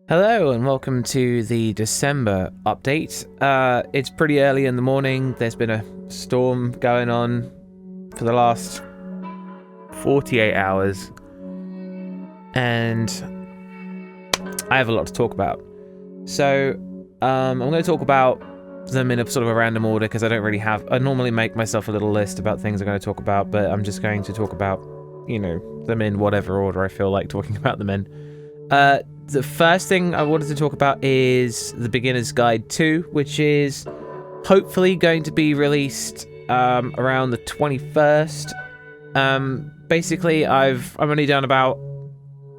Hello and welcome to the December update. It's pretty early in the morning. There's been a storm going on for the last 48 hours, and I have a lot to talk about. So I'm going to talk about them in a sort of a random order because I don't really have... I normally make myself a little list about things I'm going to talk about, but I'm just going to talk about, them in whatever order I feel like talking about them in. The first thing I wanted to talk about is the Beginner's Guide 2, which is hopefully going to be released around the 21st. Basically, I've only done about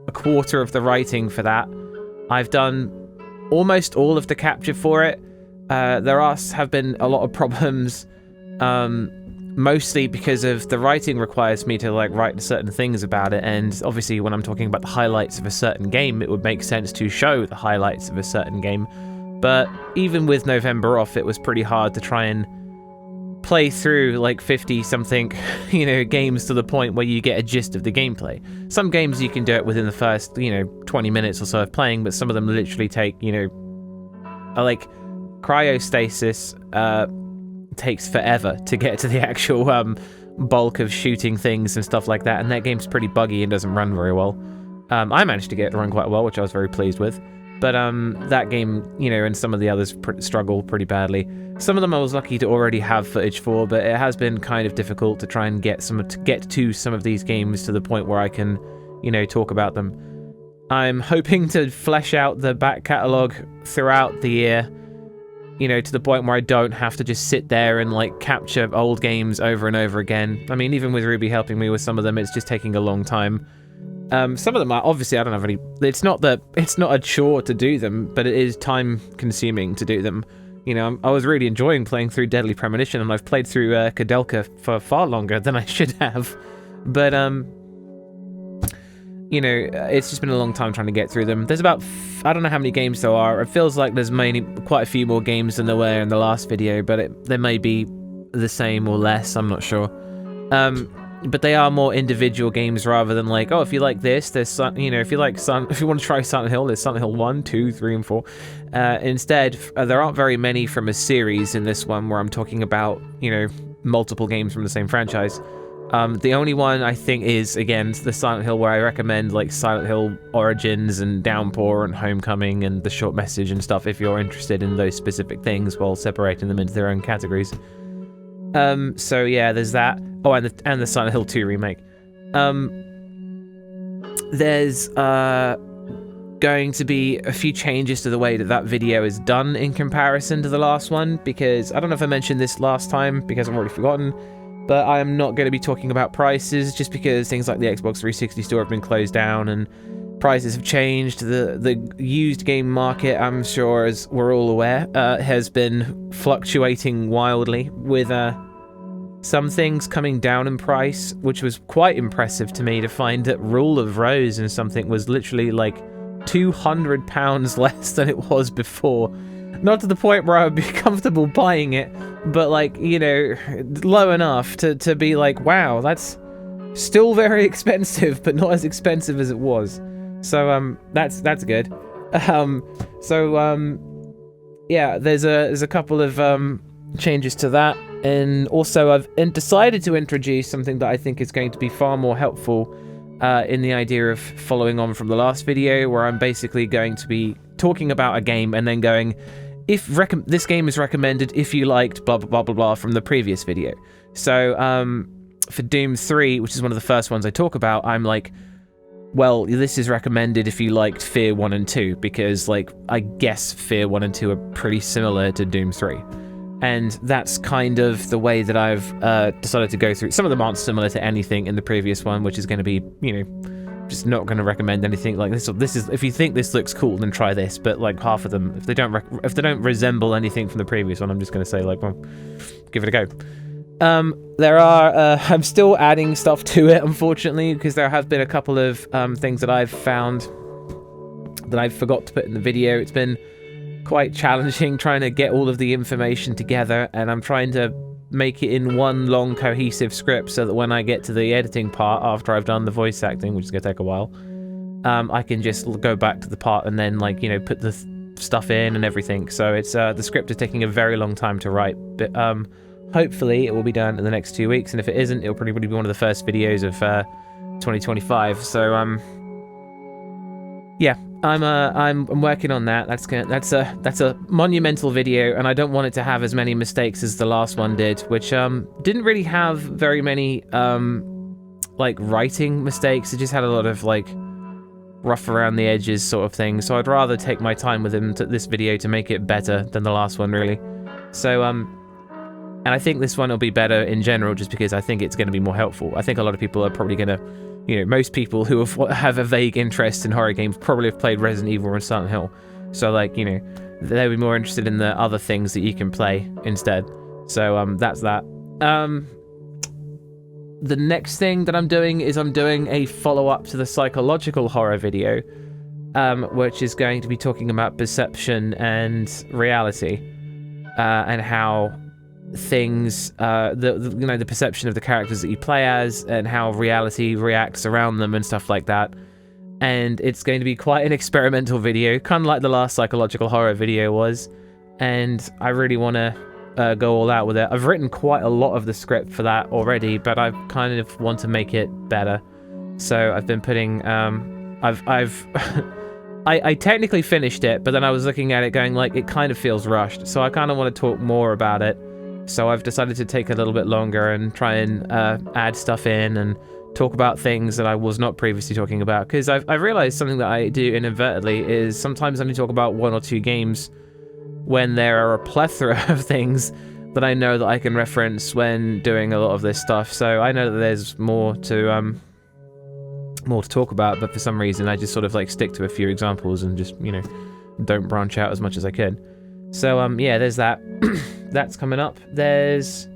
a quarter of the writing for that. I've done almost all of the capture for it. There have been a lot of problems, mostly because of the writing requires me to write certain things about it, and obviously when I'm talking about the highlights of a certain game, it would make sense to show the highlights of a certain game. But even with November off, it was pretty hard to try and play through 50 something games to the point where you get a gist of the gameplay. Some games you can do it within the first 20 minutes or so of playing, but some of them literally take Cryostasis takes forever to get to the actual bulk of shooting things and stuff like that, and that game's pretty buggy and doesn't run very well. I managed to get it to run quite well, which I was very pleased with, but that game, and some of the others struggle pretty badly. Some of them I was lucky to already have footage for, but it has been kind of difficult to try and get to some of these games to the point where I can talk about them. I'm hoping to flesh out the back catalogue throughout the year, to the point where I don't have to just sit there and capture old games over and over again. I mean, even with Ruby helping me with some of them, it's just taking a long time. Some of them are, obviously, I don't have any... It's not a chore to do them, but it is time consuming to do them. I was really enjoying playing through Deadly Premonition, and I've played through Kadelka for far longer than I should have. But, it's just been a long time trying to get through them. There's about, I don't know how many games there are. It feels like there's quite a few more games than there were in the last video, but they may be the same or less, I'm not sure. But they are more individual games rather than if you like this, there's if you want to try Silent Hill, there's Silent Hill 1, 2, 3, and 4. Instead, there aren't very many from a series in this one where I'm talking about, multiple games from the same franchise. The only one I think is, again, the Silent Hill where I recommend Silent Hill Origins and Downpour and Homecoming and The Short Message and stuff if you're interested in those specific things while separating them into their own categories. So yeah, there's that. Oh, and the Silent Hill 2 remake. There's going to be a few changes to the way that video is done in comparison to the last one, because I don't know if I mentioned this last time because I've already forgotten. But I am not going to be talking about prices just because things like the Xbox 360 store have been closed down and prices have changed. The used game market, I'm sure, as we're all aware, has been fluctuating wildly with some things coming down in price, which was quite impressive to me to find that Rule of Rose and something was literally £200 less than it was before. Not to the point where I would be comfortable buying it, but low enough to be wow, that's still very expensive, but not as expensive as it was. So that's good. Yeah, there's a couple of changes to that, and also I've decided to introduce something that I think is going to be far more helpful in the idea of following on from the last video, where I'm basically going to be talking about a game and then going, this game is recommended if you liked blah blah blah blah blah from the previous video. So for Doom 3, which is one of the first ones I talk about, I'm well, this is recommended if you liked Fear 1 and 2, because I guess Fear 1 and 2 are pretty similar to Doom 3. And that's kind of the way that I've decided to go through. Some of them aren't similar to anything in the previous one, which is going to be, just not going to recommend anything like this. This is, if you think this looks cool, then try this. But half of them, if they don't resemble anything from the previous one, I'm just going to say well, give it a go. There are I'm still adding stuff to it, unfortunately, because there have been a couple of things that I've found that I forgot to put in the video. It's been quite challenging trying to get all of the information together, and I'm trying to make it in one long cohesive script so that when I get to the editing part after I've done the voice acting, which is going to take a while, I can just go back to the part and then, like, you know, put the stuff in and everything. So it's the script is taking a very long time to write, but hopefully it will be done in the next 2 weeks, and if it isn't, it'll probably be one of the first videos of 2025. So yeah, I'm working on that. That's a monumental video, and I don't want it to have as many mistakes as the last one did, which didn't really have very many like writing mistakes. It just had a lot of like rough around the edges sort of thing. So I'd rather take my time with this video to make it better than the last one, really. So and I think this one will be better in general, just because I think it's going to be more helpful. I think a lot of people are probably going to, you know, most people who have a vague interest in horror games probably have played Resident Evil and Silent Hill. So, like, you know, they'll be more interested in the other things that you can play instead. So that's that. The next thing that I'm doing is I'm doing a follow-up to the psychological horror video, which is going to be talking about perception and reality, and how things, the perception of the characters that you play as, and how reality reacts around them and stuff like that. And it's going to be quite an experimental video, kind of like the last psychological horror video was, and I really want to go all out with it. I've written quite a lot of the script for that already, but I kind of want to make it better. So I've been putting, I technically finished it, but then I was looking at it going like, it kind of feels rushed. So I kind of want to talk more about it. So I've decided to take a little bit longer and try and add stuff in and talk about things that I was not previously talking about. Because I've realized something that I do inadvertently is sometimes I only talk about 1 or 2 games when there are a plethora of things that I know that I can reference when doing a lot of this stuff. So I know that there's more to talk about, but for some reason I just sort of like stick to a few examples and just, you know, don't branch out as much as I could. So yeah, there's that. That's coming up. There's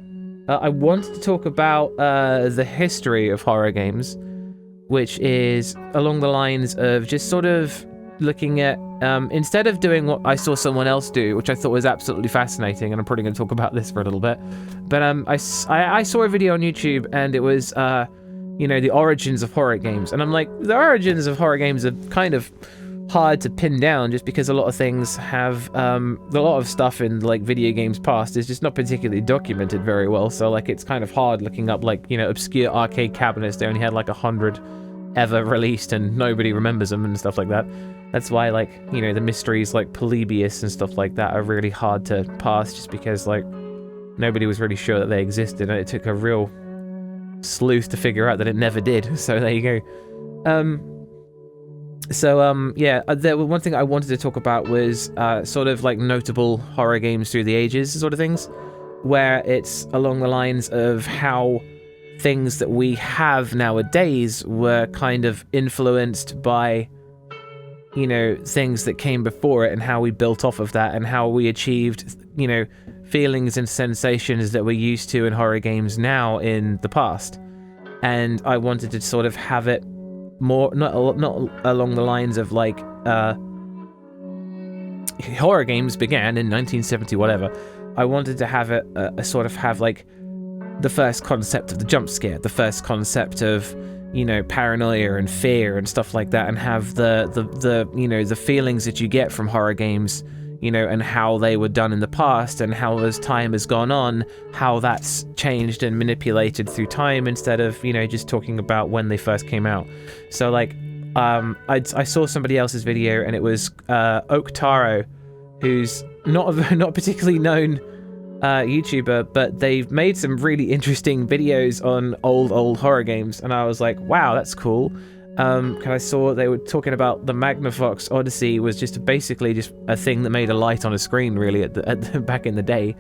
I wanted to talk about the history of horror games, which is along the lines of just sort of looking at, instead of doing what I saw someone else do, which I thought was absolutely fascinating, and I'm probably going to talk about this for a little bit, but I saw a video on YouTube, and it was, you know, the origins of horror games, and I'm like, the origins of horror games are kind of hard to pin down, just because a lot of things have, a lot of stuff in, like, video games past is just not particularly documented very well, so, like, it's kind of hard looking up, like, you know, obscure arcade cabinets. They only had, like, 100 ever released, and nobody remembers them and stuff like that. That's why, like, you know, the mysteries like Polybius and stuff like that are really hard to pass, just because, like, nobody was really sure that they existed, and it took a real sleuth to figure out that it never did. So there you go. Yeah, one thing I wanted to talk about was sort of like notable horror games through the ages sort of things, where it's along the lines of how things that we have nowadays were kind of influenced by, you know, things that came before it, and how we built off of that, and how we achieved, you know, feelings and sensations that we're used to in horror games now in the past. And I wanted to sort of have it more, not along the lines of like, horror games began in 1970 whatever. I wanted to have it sort of have like the first concept of the jump scare, the first concept of, you know, paranoia and fear and stuff like that, and have the you know, the feelings that you get from horror games, you know, and how they were done in the past, and how as time has gone on, how that's changed and manipulated through time, instead of, you know, just talking about when they first came out. So like, I saw somebody else's video, and it was Oak Taro, who's not particularly known YouTuber, but they've made some really interesting videos on old horror games, and I was like, wow, that's cool. Cause I saw they were talking about the Magnavox Odyssey was just basically just a thing that made a light on a screen, really, at the back in the day,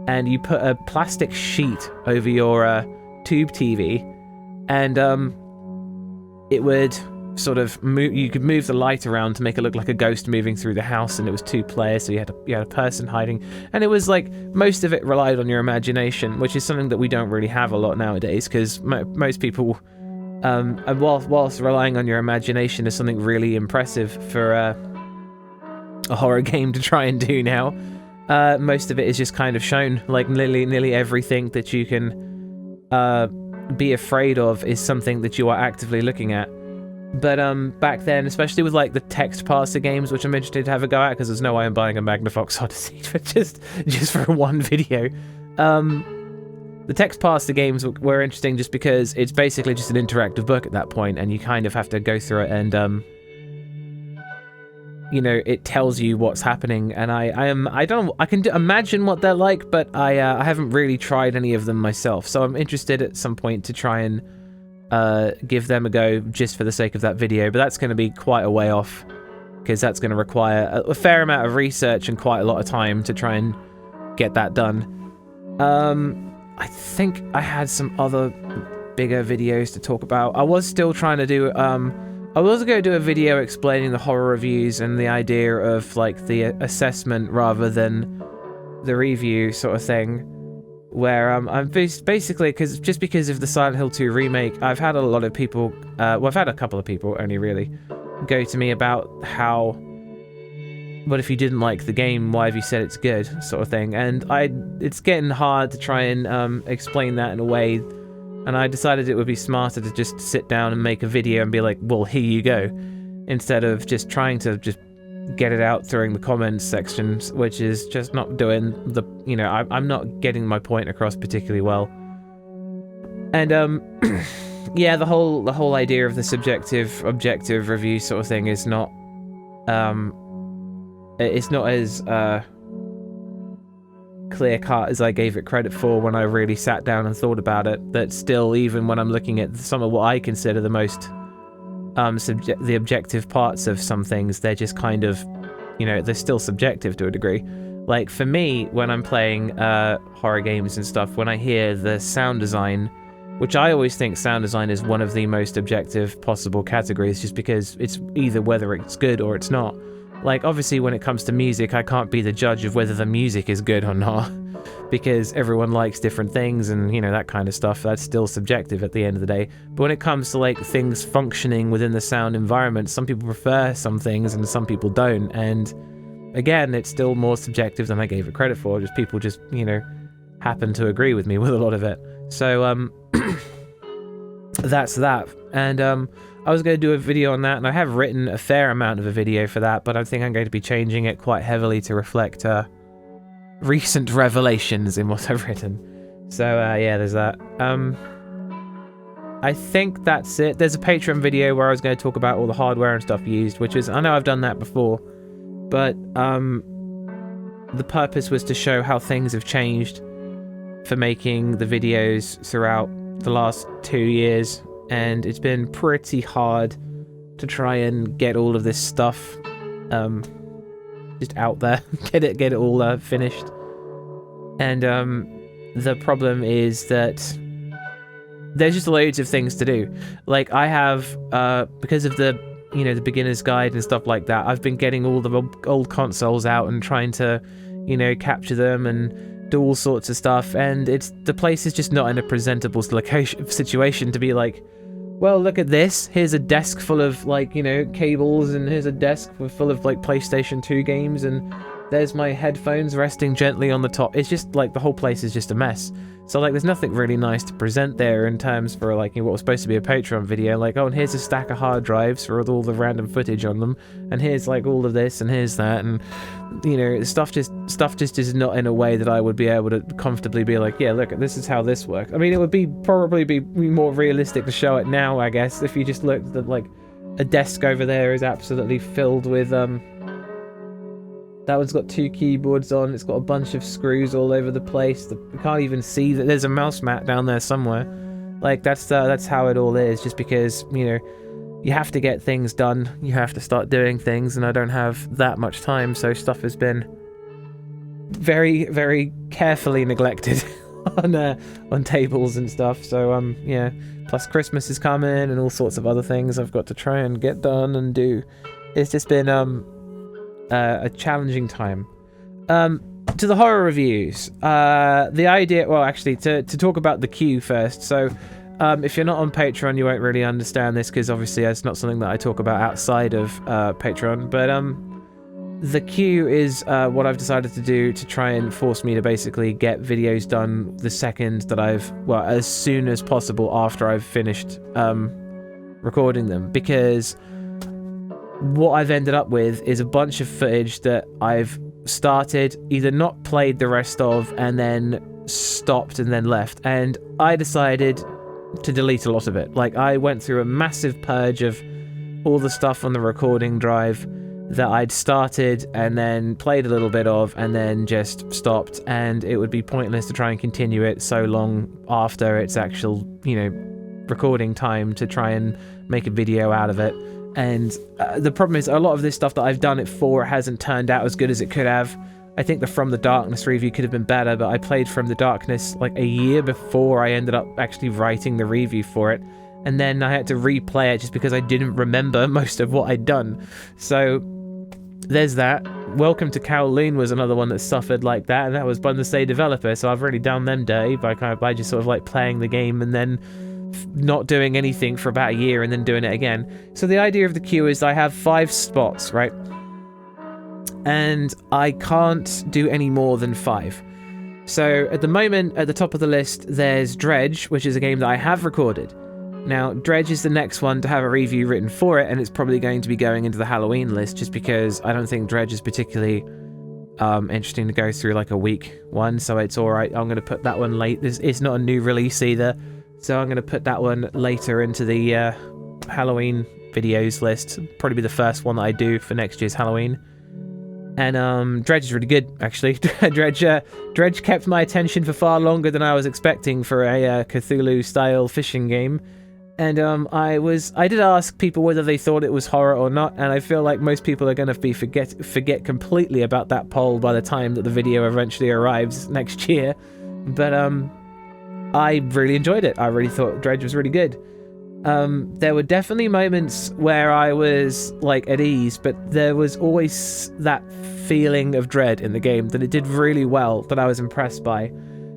and you put a plastic sheet over your tube TV, and it would sort of move. You could move the light around to make it look like a ghost moving through the house, and it was 2 players, so you had a person hiding, and it was like most of it relied on your imagination, which is something that we don't really have a lot nowadays, because most people, and whilst relying on your imagination is something really impressive for a horror game to try and do now, most of it is just kind of shown. Like nearly everything that you can be afraid of is something that you are actively looking at. But back then, especially with like the text parser games, which I'm interested to have a go at, because there's no way I'm buying a Magnavox Odyssey for just for one video. The text parser games were interesting just because it's basically just an interactive book at that point, and you kind of have to go through it, and you know, it tells you what's happening. And I can imagine what they're like, but I haven't really tried any of them myself, so I'm interested at some point to try and give them a go just for the sake of that video. But that's going to be quite a way off, because that's going to require a fair amount of research and quite a lot of time to try and get that done. I think I had some other bigger videos to talk about. I was still trying to do, I was going to do a video explaining the horror reviews and the idea of like the assessment rather than the review sort of thing, where I'm basically, because of the Silent Hill 2 remake, I've had a lot of people, well, I've had a couple of people only really, go to me about how, but if you didn't like the game, why have you said it's good, sort of thing. And it's getting hard to try and explain that in a way, and I decided it would be smarter to just sit down and make a video and be like, well, here you go, instead of just trying to just get it out during the comments sections, which is just not doing the, you know, I'm not getting my point across particularly well. And yeah, the whole idea of the subjective objective review sort of thing is not it's not as clear cut as I gave it credit for when I really sat down and thought about it. That still, even when I'm looking at some of what I consider the most the objective parts of some things, they're just kind of, you know, they're still subjective to a degree. Like for me, when I'm playing horror games and stuff, when I hear the sound design, which I always think sound design is one of the most objective possible categories, just because it's either whether it's good or it's not. Like, obviously, when it comes to music, I can't be the judge of whether the music is good or not, because everyone likes different things and, you know, that kind of stuff. That's still subjective at the end of the day. But when it comes to, like, things functioning within the sound environment, some people prefer some things and some people don't. And, again, it's still more subjective than I gave it credit for. Just people just, you know, happen to agree with me with a lot of it. So, that's that. And, I was going to do a video on that, and I have written a fair amount of a video for that, but I think I'm going to be changing it quite heavily to reflect recent revelations in what I've written. So yeah, there's that. I think that's it. There's a Patreon video where I was going to talk about all the hardware and stuff used, which is, I know I've done that before, but the purpose was to show how things have changed for making the videos throughout the last 2 years. And it's been pretty hard to try and get all of this stuff just out there, get it all finished. And the problem is that there's just loads of things to do. Like I have, because of the, you know, the beginner's guide and stuff like that, I've been getting all the old consoles out and trying to, you know, capture them and do all sorts of stuff. And the place is just not in a presentable situation to be like, well, look at this. Here's a desk full of, like, you know, cables, and here's a desk full of, like, PlayStation 2 games, and there's my headphones resting gently on the top. It's just, like, the whole place is just a mess. So, like, there's nothing really nice to present there in terms for, like, you know, what was supposed to be a Patreon video. Like, oh, and here's a stack of hard drives for all the random footage on them, and here's, like, all of this, and here's that, and, you know, stuff just is not in a way that I would be able to comfortably be like, yeah, look, this is how this works. I mean, it would probably be more realistic to show it now, I guess, if you just looked at, like, a desk over there is absolutely filled with, that one's got 2 keyboards on. It's got a bunch of screws all over the place. You can't even see that there's a mouse mat down there somewhere. Like, that's how it all is. Just because, you know, you have to get things done. You have to start doing things, and I don't have that much time. So stuff has been very, very carefully neglected on tables and stuff. So yeah. Plus Christmas is coming and all sorts of other things I've got to try and get done and do. It's just been a challenging time. To the horror reviews, the idea, well, actually, to talk about the queue first. So if you're not on Patreon, you won't really understand this, because obviously it's not something that I talk about outside of Patreon, but the queue is what I've decided to do to try and force me to basically get videos done the second that as soon as possible after I've finished recording them, because what I've ended up with is a bunch of footage that I've started, either not played the rest of, and then stopped and then left. And I decided to delete a lot of it. Like, I went through a massive purge of all the stuff on the recording drive that I'd started and then played a little bit of and then just stopped, and it would be pointless to try and continue it so long after its actual, recording time to try and make a video out of it. And the problem is, a lot of this stuff that I've done it for hasn't turned out as good as it could have. I think the From the Darkness review could have been better, but I played From the Darkness like a year before I ended up actually writing the review for it. And then I had to replay it just because I didn't remember most of what I'd done. So there's that. Welcome to Kowloon was another one that suffered like that, and that was by the same developer, so I've really done them dirty by just sort of like playing the game and then not doing anything for about a year and then doing it again. So the idea of the queue is I have 5 spots, right? And I can't do any more than 5. So at the moment, at the top of the list, there's Dredge, which is a game that I have recorded. Now, Dredge is the next one to have a review written for it, and it's probably going to be going into the Halloween list, just because I don't think Dredge is particularly interesting to go through like a week one, so it's alright. I'm going to put that one late. It's not a new release either, so I'm going to put that one later into the Halloween videos list. Probably be the first one that I do for next year's Halloween. And Dredge is really good, actually. Dredge kept my attention for far longer than I was expecting for a Cthulhu-style fishing game. And I did ask people whether they thought it was horror or not, and I feel like most people are going to forget completely about that poll by the time that the video eventually arrives next year. But I really enjoyed it. I really thought Dredge was really good. There were definitely moments where I was like at ease, but there was always that feeling of dread in the game that it did really well, that I was impressed by.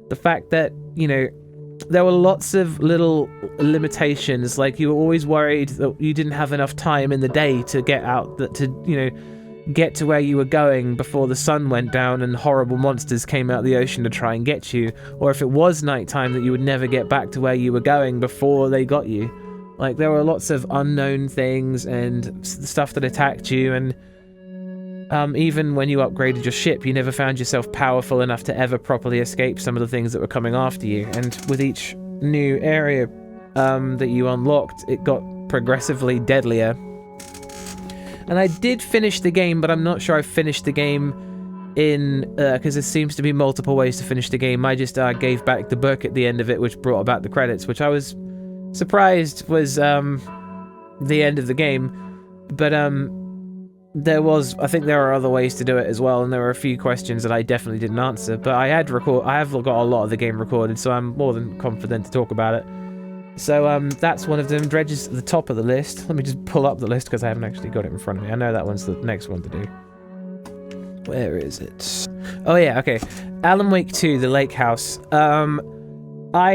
The fact that, there were lots of little limitations, like you were always worried that you didn't have enough time in the day to get out, get to where you were going before the sun went down and horrible monsters came out of the ocean to try and get you, or if it was nighttime that you would never get back to where you were going before they got you. Like, there were lots of unknown things and stuff that attacked you, and even when you upgraded your ship, you never found yourself powerful enough to ever properly escape some of the things that were coming after you. And with each new area that you unlocked, it got progressively deadlier. And I did finish the game, but I'm not sure I finished the game because there seems to be multiple ways to finish the game. I just gave back the book at the end of it, which brought about the credits, which I was surprised was the end of the game. But I think there are other ways to do it as well, and there were a few questions that I definitely didn't answer, but I have got a lot of the game recorded, so I'm more than confident to talk about it. So that's one of them. Dredge is at the top of the list. Let me just pull up the list because I haven't actually got it in front of me. I know that one's the next one to do. Where is it? Oh yeah, okay. Alan Wake 2, The Lake House. I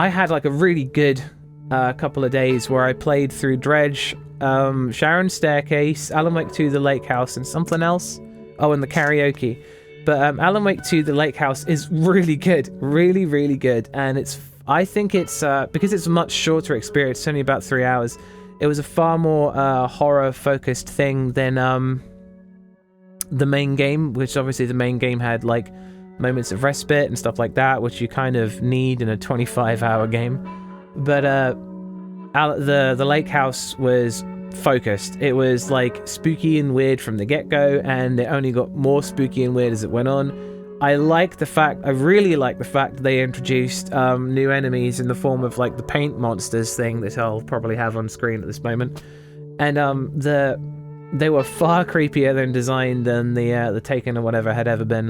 had like a really good couple of days where I played through Dredge, Sharon's Staircase, Alan Wake 2, The Lake House, and something else. Oh, and the karaoke. But Alan Wake 2, The Lake House is really good. Really, really good. And I think it's, because it's a much shorter experience, it's only about 3 hours, it was a far more horror-focused thing than the main game, which obviously the main game had, like, moments of respite and stuff like that, which you kind of need in a 25-hour game. But the Lake House was focused. It was like spooky and weird from the get-go, and it only got more spooky and weird as it went on. I really like the fact that they introduced new enemies in the form of like the paint monsters thing that I'll probably have on screen at this moment, and they were far creepier than design than the Taken or whatever had ever been,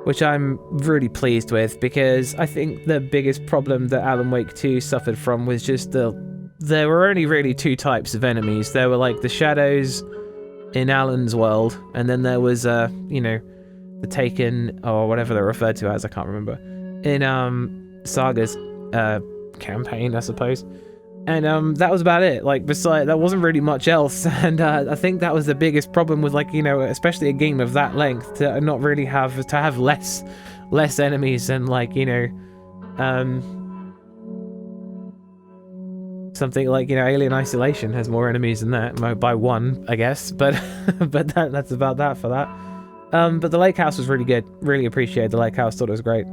which I'm really pleased with, because I think the biggest problem that Alan Wake 2 suffered from was just there were only really 2 types of enemies. There were like the shadows in Alan's world, and then there was the Taken, or whatever they're referred to as, I can't remember, in Saga's campaign, I suppose. And that was about it. Like, besides, there wasn't really much else, and I think that was the biggest problem with, like, especially a game of that length, to not really have less something like, you know, Alien Isolation has more enemies than that by one, I guess, but but that's about that for that. But the lake house was really good. Really appreciated the lake house. Thought it was great.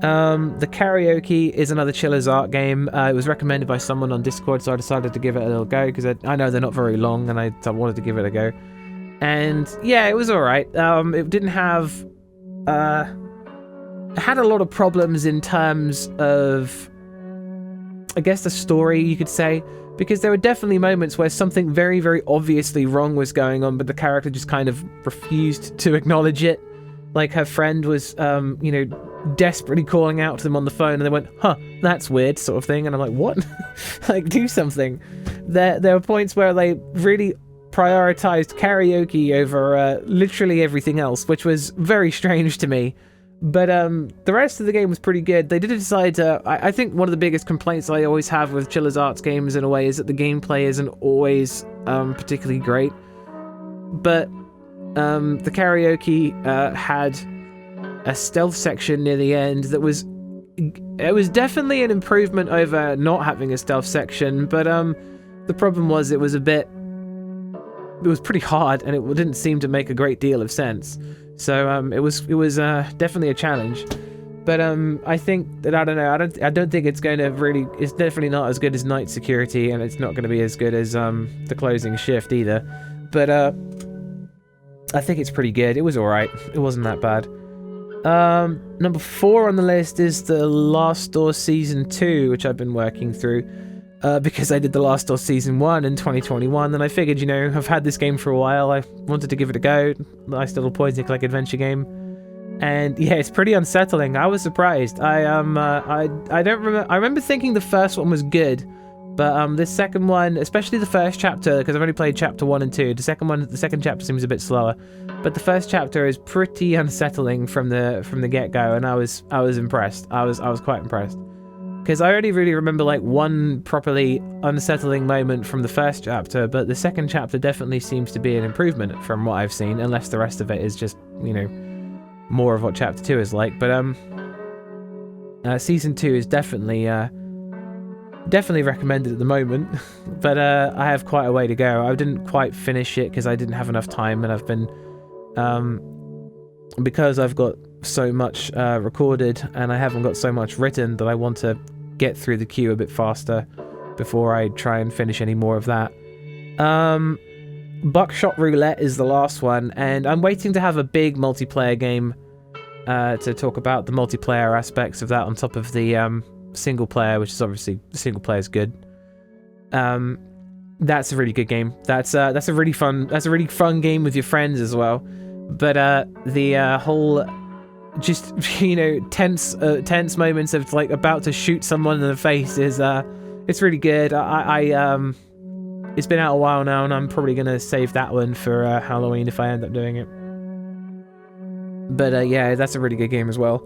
The karaoke is another Chiller's Art game. It was recommended by someone on Discord, so I decided to give it a little go because I know they're not very long, and I wanted to give it a go. And yeah, it was all right. It didn't have. It had a lot of problems in terms of, I guess, the story, you could say, because there were definitely moments where something very, very obviously wrong was going on, but the character just kind of refused to acknowledge it. Like, her friend was, you know, desperately calling out to them on the phone, and they went, huh, that's weird, sort of thing. And I'm like, what? Like, do something. There were points where they really prioritized karaoke over literally everything else, which was very strange to me. But the rest of the game was pretty good. They did decide to... I think one of the biggest complaints I always have with Chiller's Arts games, in a way, is that the gameplay isn't always particularly great. But the karaoke had a stealth section near the end that was... It was definitely an improvement over not having a stealth section, but the problem was it was a bit... It was pretty hard, and it didn't seem to make a great deal of sense. So it was definitely a challenge. But I think that, I don't know, I don't think it's going to really... It's definitely not as good as Night Security, and it's not going to be as good as the Closing Shift either. But I think it's pretty good. It was alright. It wasn't that bad. Number 4 on the list is The Last Door Season 2, which I've been working through. Because I did The Last Door Season 1 in 2021, and I figured, you know, I've had this game for a while, I wanted to give it a go. Nice little point-and-click adventure game. And yeah, it's pretty unsettling. I was surprised. I don't remember... I remember thinking the first one was good, but this second one, especially the first chapter, because I've only played chapter 1 and 2, the second chapter seems a bit slower, but the first chapter is pretty unsettling from the get-go, and I was impressed. I was quite impressed. Because I only really remember, like, one properly unsettling moment from the first chapter, but the second chapter definitely seems to be an improvement from what I've seen, unless the rest of it is just, you know, more of what chapter 2 is like. But season 2 is definitely recommended at the moment, but I have quite a way to go. I didn't quite finish it because I didn't have enough time, and I've been... because I've got so much recorded and I haven't got so much written, that I want to get through the queue a bit faster before I try and finish any more of that. Buckshot Roulette is the last one, and I'm waiting to have a big multiplayer game to talk about the multiplayer aspects of that on top of the single player, which is obviously, the single player is good. That's a really good game. That's a really fun game with your friends as well. But the whole, just, you know, tense moments of, like, about to shoot someone in the face is it's really good. It's been out a while now, and I'm probably gonna save that one for Halloween if I end up doing it. But yeah, that's a really good game as well.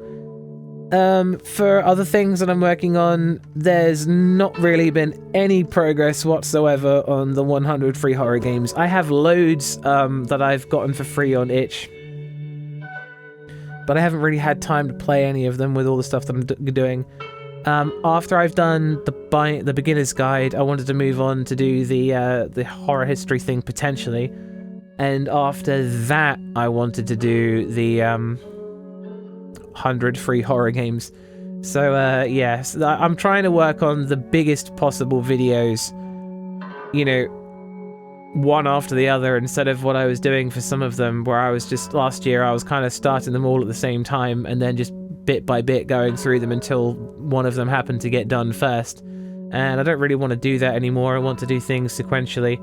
For other things that I'm working on, there's not really been any progress whatsoever on the 100 free horror games. I have loads that I've gotten for free on itch, but I haven't really had time to play any of them with all the stuff that I'm doing. After I've done the beginner's guide, I wanted to move on to do the horror history thing potentially, and after that I wanted to do the 100 free horror games. So yes, I'm trying to work on the biggest possible videos, you know, one after the other, instead of what I was doing for some of them, where I was just, last year I was kind of starting them all at the same time and then just bit by bit going through them until one of them happened to get done first. And I don't really want to do that anymore. I want to do things sequentially,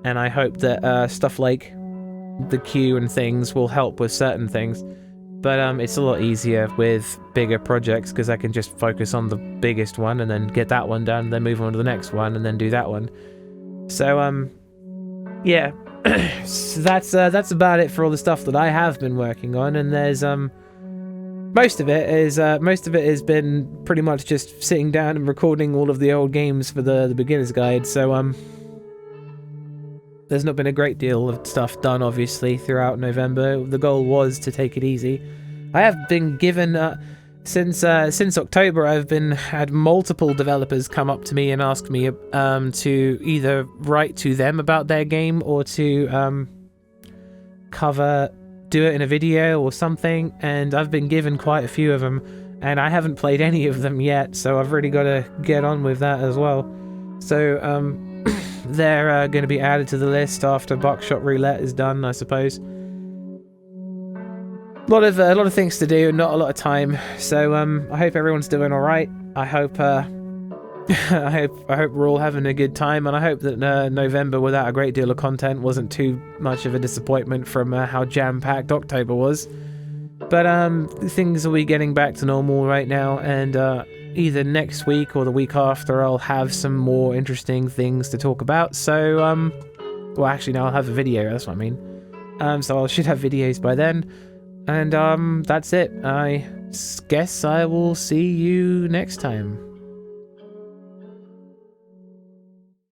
and I hope that stuff like the queue and things will help with certain things. But it's a lot easier with bigger projects because I can just focus on the biggest one and then get that one done, then move on to the next one and then do that one. So yeah, so that's about it for all the stuff that I have been working on. And there's most of it has been pretty much just sitting down and recording all of the old games for the beginner's guide. So there's not been a great deal of stuff done, obviously, throughout November. The goal was to take it easy. I have been given Since October, I've had multiple developers come up to me and ask me to either write to them about their game or to do it in a video or something, and I've been given quite a few of them, and I haven't played any of them yet, so I've really got to get on with that as well. So they're going to be added to the list after Buckshot Roulette is done, I suppose. A lot of things to do and not a lot of time, so I hope everyone's doing all right. I hope I hope we're all having a good time, and I hope that November without a great deal of content wasn't too much of a disappointment from how jam-packed October was. But things will be getting back to normal right now, and either next week or the week after I'll have some more interesting things to talk about. So well, actually no, I'll have a video, that's what I mean. So I should have videos by then, and that's it. I guess I will see you next time.